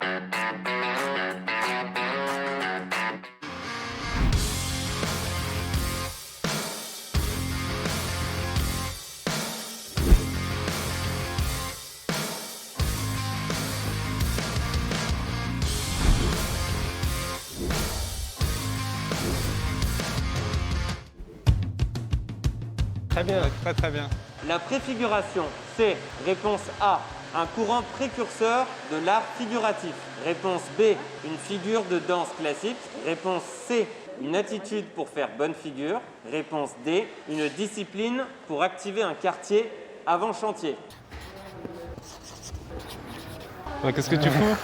Très bien. Très très bien. La préfiguration, c'est réponse A, un courant précurseur de l'art figuratif. Réponse B, une figure de danse classique. Réponse C, une attitude pour faire bonne figure. Réponse D, une discipline pour activer un quartier avant chantier. Ouais, qu'est-ce que tu fous?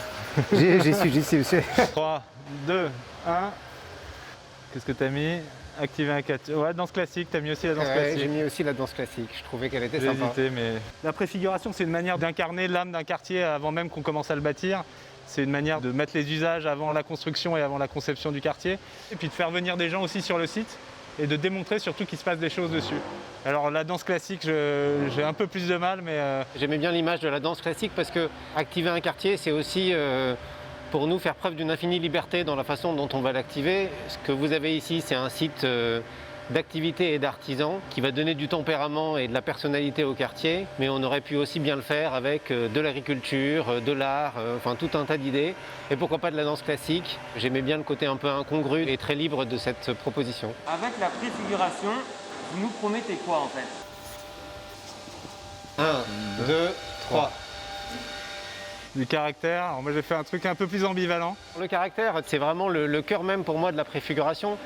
J'y suis, monsieur. 3, 2, 1. Qu'est-ce que t'as mis? Activer un quartier. Ouais, danse classique, t'as mis aussi la danse classique. J'ai mis aussi la danse classique, je trouvais qu'elle était J'ai sympa. hésité, mais la préfiguration, c'est une manière d'incarner l'âme d'un quartier avant même qu'on commence à le bâtir. C'est une manière de mettre les usages avant la construction et avant la conception du quartier. Et puis de faire venir des gens aussi sur le site et de démontrer surtout qu'il se passe des choses dessus. Alors la danse classique, j'ai un peu plus de mal, mais... J'aimais bien l'image de la danse classique parce que activer un quartier, c'est aussi pour nous faire preuve d'une infinie liberté dans la façon dont on va l'activer. Ce que vous avez ici, c'est un site d'activité et d'artisans qui va donner du tempérament et de la personnalité au quartier, mais on aurait pu aussi bien le faire avec de l'agriculture, de l'art, enfin tout un tas d'idées, et pourquoi pas de la danse classique. J'aimais bien le côté un peu incongru et très libre de cette proposition. Avec la préfiguration, vous nous promettez quoi en fait? 1, 2, 3. Du caractère. Alors moi j'ai fait un truc un peu plus ambivalent. Le caractère, c'est vraiment le cœur même pour moi de la préfiguration.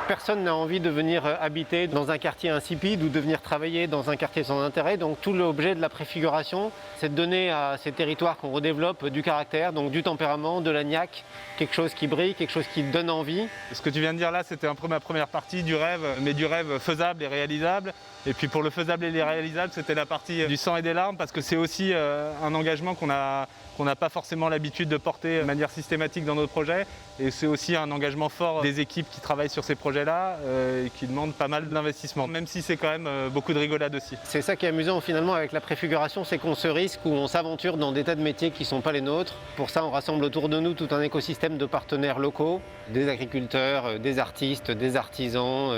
Personne n'a envie de venir habiter dans un quartier insipide ou de venir travailler dans un quartier sans intérêt. Donc tout l'objet de la préfiguration, c'est de donner à ces territoires qu'on redéveloppe du caractère, donc du tempérament, de la niaque, quelque chose qui brille, quelque chose qui donne envie. Ce que tu viens de dire là, c'était un peu ma première partie du rêve, mais du rêve faisable et réalisable. Et puis pour le faisable et les réalisables, c'était la partie du sang et des larmes, parce que c'est aussi un engagement qu'on n'a pas forcément l'habitude de porter de manière systématique dans nos projets. Et c'est aussi un engagement fort des équipes qui travaillent sur ces projets-là et qui demandent pas mal d'investissement, même si c'est quand même beaucoup de rigolade aussi. C'est ça qui est amusant finalement avec la préfiguration, c'est qu'on se risque ou on s'aventure dans des tas de métiers qui ne sont pas les nôtres. Pour ça, on rassemble autour de nous tout un écosystème de partenaires locaux, des agriculteurs, des artistes, des artisans,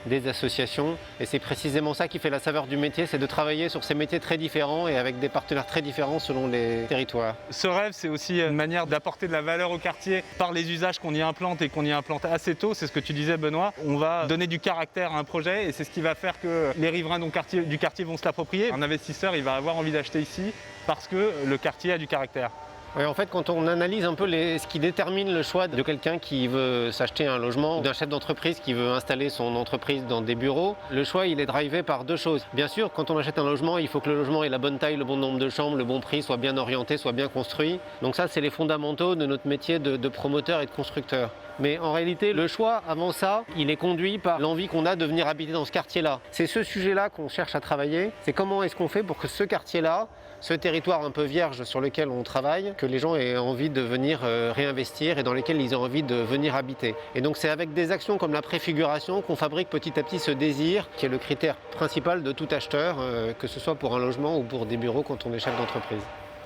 des associations. Et c'est précisément ça qui fait la saveur du métier, c'est de travailler sur ces métiers très différents et avec des partenaires très différents selon les territoires. Ce rêve, c'est aussi une manière d'apporter de la valeur au quartier par les usages qu'on y implante et qu'on y implante assez tôt. C'est ce que tu disais, Benoît. On va donner du caractère à un projet et c'est ce qui va faire que les riverains du quartier vont se l'approprier. Un investisseur, il va avoir envie d'acheter ici parce que le quartier a du caractère. Oui, en fait, quand on analyse un peu ce qui détermine le choix de quelqu'un qui veut s'acheter un logement ou d'un chef d'entreprise qui veut installer son entreprise dans des bureaux, le choix il est drivé par deux choses. Bien sûr, quand on achète un logement, il faut que le logement ait la bonne taille, le bon nombre de chambres, le bon prix, soit bien orienté, soit bien construit. Donc ça, c'est les fondamentaux de notre métier de promoteur et de constructeur. Mais en réalité, le choix, avant ça, il est conduit par l'envie qu'on a de venir habiter dans ce quartier-là. C'est ce sujet-là qu'on cherche à travailler. C'est comment est-ce qu'on fait pour que ce quartier-là, ce territoire un peu vierge sur lequel on travaille, que les gens aient envie de venir réinvestir et dans lesquels ils ont envie de venir habiter. Et donc c'est avec des actions comme la préfiguration qu'on fabrique petit à petit ce désir, qui est le critère principal de tout acheteur, que ce soit pour un logement ou pour des bureaux quand on est chef d'entreprise.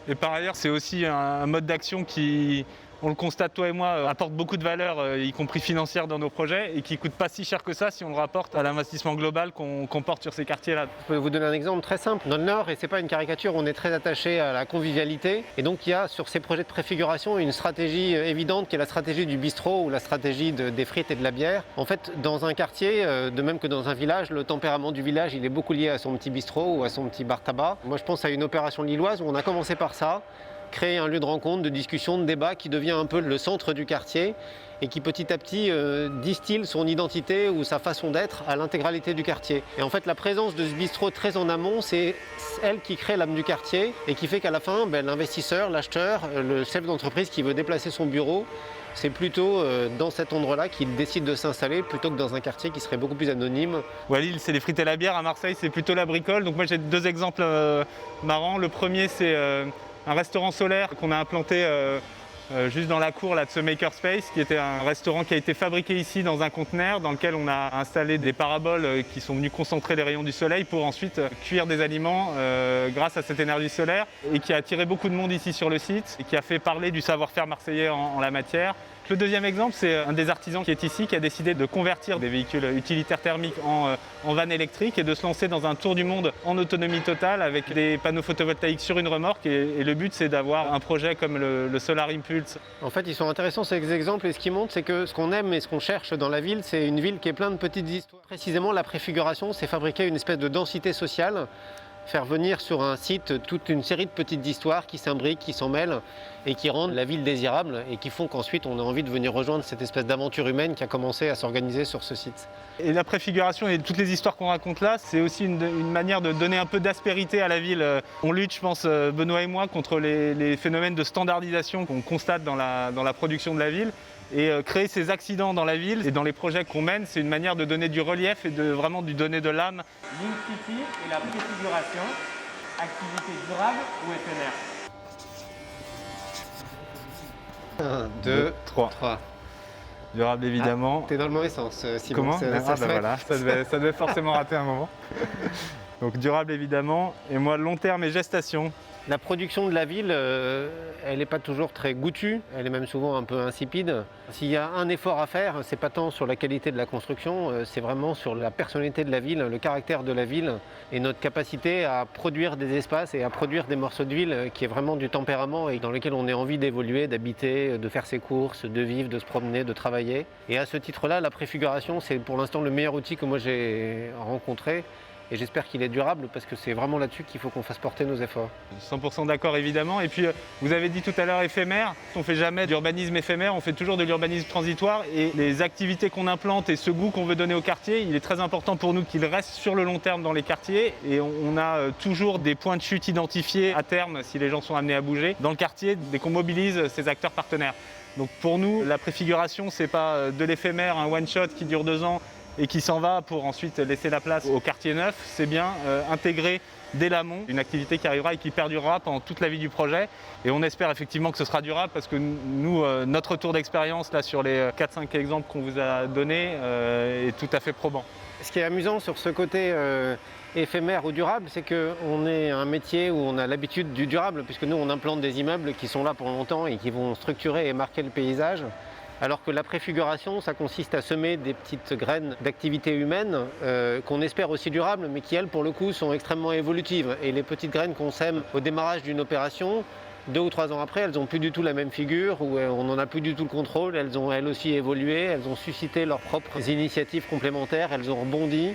Et par ailleurs, c'est aussi un mode d'action qui, on le constate toi et moi, apporte beaucoup de valeur, y compris financière dans nos projets, et qui ne coûte pas si cher que ça si on le rapporte à l'investissement global qu'on porte sur ces quartiers-là. Je peux vous donner un exemple très simple. Dans le Nord, et c'est pas une caricature, on est très attaché à la convivialité. Et donc il y a sur ces projets de préfiguration une stratégie évidente qui est la stratégie du bistrot ou la stratégie des frites et de la bière. En fait, dans un quartier, de même que dans un village, le tempérament du village, il est beaucoup lié à son petit bistrot ou à son petit bar tabac. Moi, je pense à une opération lilloise où on a commencé par ça. Créer un lieu de rencontre, de discussion, de débat qui devient un peu le centre du quartier et qui petit à petit distille son identité ou sa façon d'être à l'intégralité du quartier. Et en fait, la présence de ce bistrot très en amont, c'est elle qui crée l'âme du quartier et qui fait qu'à la fin, l'investisseur, l'acheteur, le chef d'entreprise qui veut déplacer son bureau, c'est plutôt dans cet endroit-là qu'il décide de s'installer plutôt que dans un quartier qui serait beaucoup plus anonyme. À Lille, c'est les frites et la bière. À Marseille, c'est plutôt la bricole. Donc moi, j'ai deux exemples marrants. Le premier, c'est un restaurant solaire qu'on a implanté juste dans la cour là, de ce Makerspace, qui était un restaurant qui a été fabriqué ici dans un conteneur dans lequel on a installé des paraboles qui sont venues concentrer les rayons du soleil pour ensuite cuire des aliments grâce à cette énergie solaire, et qui a attiré beaucoup de monde ici sur le site et qui a fait parler du savoir-faire marseillais en la matière. Le deuxième exemple, c'est un des artisans qui est ici, qui a décidé de convertir des véhicules utilitaires thermiques en vannes électriques et de se lancer dans un tour du monde en autonomie totale avec des panneaux photovoltaïques sur une remorque. Et le but, c'est d'avoir un projet comme le Solar Impulse. En fait, ils sont intéressants ces exemples, et ce qu'ils montrent, c'est que ce qu'on aime et ce qu'on cherche dans la ville, c'est une ville qui est pleine de petites histoires. Précisément, la préfiguration, c'est fabriquer une espèce de densité sociale, faire venir sur un site toute une série de petites histoires qui s'imbriquent, qui s'en mêlent et qui rendent la ville désirable et qui font qu'ensuite on a envie de venir rejoindre cette espèce d'aventure humaine qui a commencé à s'organiser sur ce site. Et la préfiguration et toutes les histoires qu'on raconte là, c'est aussi une manière de donner un peu d'aspérité à la ville. On lutte, je pense, Benoît et moi, contre les phénomènes de standardisation qu'on constate dans la production de la ville. Et créer ces accidents dans la ville et dans les projets qu'on mène, c'est une manière de donner du relief et de vraiment lui donner de l'âme. Link City et la préfiguration, activité durable ou éphémère? 1, 2, 3. 3. Durable évidemment. T'es dans le mauvais sens, Simon. Comment? Ça se fait. Voilà, ça devait forcément rater un moment. Donc durable évidemment, et moi long terme et gestation. La production de la ville, elle n'est pas toujours très goûtue, elle est même souvent un peu insipide. S'il y a un effort à faire, c'est pas tant sur la qualité de la construction, c'est vraiment sur la personnalité de la ville, le caractère de la ville et notre capacité à produire des espaces et à produire des morceaux de ville qui est vraiment du tempérament et dans lesquels on a envie d'évoluer, d'habiter, de faire ses courses, de vivre, de se promener, de travailler. Et à ce titre-là, la préfiguration, c'est pour l'instant le meilleur outil que moi j'ai rencontré. Et j'espère qu'il est durable parce que c'est vraiment là-dessus qu'il faut qu'on fasse porter nos efforts. 100% d'accord évidemment. Et puis vous avez dit tout à l'heure éphémère. On ne fait jamais d'urbanisme éphémère, on fait toujours de l'urbanisme transitoire. Et les activités qu'on implante et ce goût qu'on veut donner au quartier, il est très important pour nous qu'il reste sur le long terme dans les quartiers. Et on a toujours des points de chute identifiés à terme si les gens sont amenés à bouger dans le quartier dès qu'on mobilise ces acteurs partenaires. Donc pour nous, la préfiguration, c'est pas de l'éphémère, un one-shot qui dure 2 ans et qui s'en va pour ensuite laisser la place au quartier neuf, c'est bien intégrer dès l'amont une activité qui arrivera et qui perdurera pendant toute la vie du projet. Et on espère effectivement que ce sera durable parce que nous, notre retour d'expérience là sur les 4-5 exemples qu'on vous a donnés est tout à fait probant. Ce qui est amusant sur ce côté éphémère ou durable, c'est qu'on est un métier où on a l'habitude du durable, puisque nous on implante des immeubles qui sont là pour longtemps et qui vont structurer et marquer le paysage. Alors que la préfiguration, ça consiste à semer des petites graines d'activité humaine qu'on espère aussi durables, mais qui, elles, pour le coup, sont extrêmement évolutives. Et les petites graines qu'on sème au démarrage d'une opération, 2 ou 3 ans après, elles n'ont plus du tout la même figure, ou on n'en a plus du tout le contrôle. Elles ont, elles aussi, évolué, elles ont suscité leurs propres initiatives complémentaires, elles ont rebondi.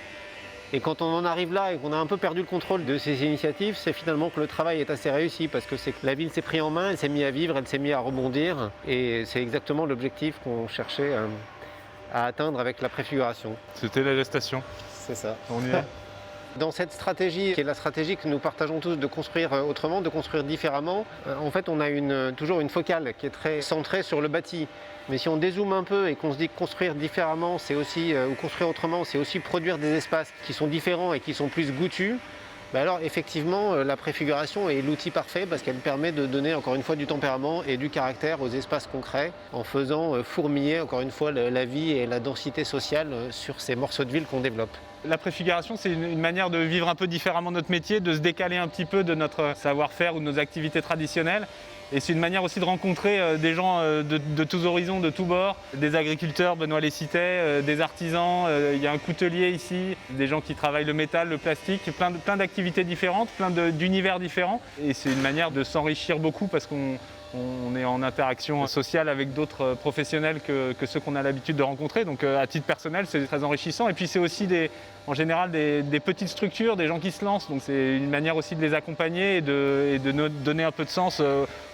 Et quand on en arrive là et qu'on a un peu perdu le contrôle de ces initiatives, c'est finalement que le travail est assez réussi parce que c'est que la ville s'est prise en main, elle s'est mise à vivre, elle s'est mise à rebondir. Et c'est exactement l'objectif qu'on cherchait à atteindre avec la préfiguration. C'était la gestation. C'est ça. On y est. Dans cette stratégie, qui est la stratégie que nous partageons tous de construire autrement, de construire différemment, en fait on a toujours une focale qui est très centrée sur le bâti. Mais si on dézoome un peu et qu'on se dit que construire différemment, c'est aussi, ou construire autrement, c'est aussi produire des espaces qui sont différents et qui sont plus goûtus, alors effectivement la préfiguration est l'outil parfait parce qu'elle permet de donner encore une fois du tempérament et du caractère aux espaces concrets en faisant fourmiller encore une fois la vie et la densité sociale sur ces morceaux de ville qu'on développe. La préfiguration, c'est une manière de vivre un peu différemment notre métier, de se décaler un petit peu de notre savoir-faire ou de nos activités traditionnelles. Et c'est une manière aussi de rencontrer des gens de tous horizons, de tous bords, des agriculteurs, Benoît les citait, des artisans, il y a un coutelier ici, des gens qui travaillent le métal, le plastique, plein d'activités différentes, plein d'univers différents. Et c'est une manière de s'enrichir beaucoup parce qu'on est en interaction sociale avec d'autres professionnels que ceux qu'on a l'habitude de rencontrer. Donc à titre personnel, c'est très enrichissant. Et puis c'est aussi en général des petites structures, des gens qui se lancent. Donc c'est une manière aussi de les accompagner et de nous donner un peu de sens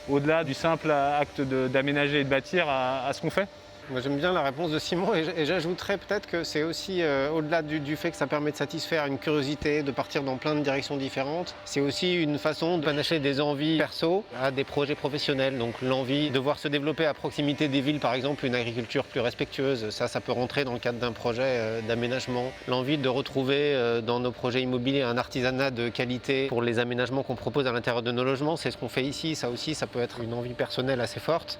au-delà du simple acte d'aménager et de bâtir à ce qu'on fait. Moi, j'aime bien la réponse de Simon et j'ajouterais peut-être que c'est aussi, au-delà du fait que ça permet de satisfaire une curiosité, de partir dans plein de directions différentes, c'est aussi une façon de panacher des envies perso à des projets professionnels. Donc l'envie de voir se développer à proximité des villes, par exemple, une agriculture plus respectueuse, ça peut rentrer dans le cadre d'un projet d'aménagement. L'envie de retrouver dans nos projets immobiliers un artisanat de qualité pour les aménagements qu'on propose à l'intérieur de nos logements, c'est ce qu'on fait ici. Ça aussi, ça peut être une envie personnelle assez forte.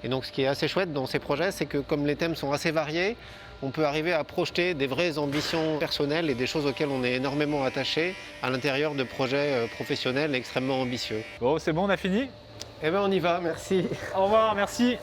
Et donc ce qui est assez chouette dans ces projets, c'est que comme les thèmes sont assez variés, on peut arriver à projeter des vraies ambitions personnelles et des choses auxquelles on est énormément attaché à l'intérieur de projets professionnels extrêmement ambitieux. Bon, c'est bon, on a fini? Eh bien on y va, merci. Au revoir, merci.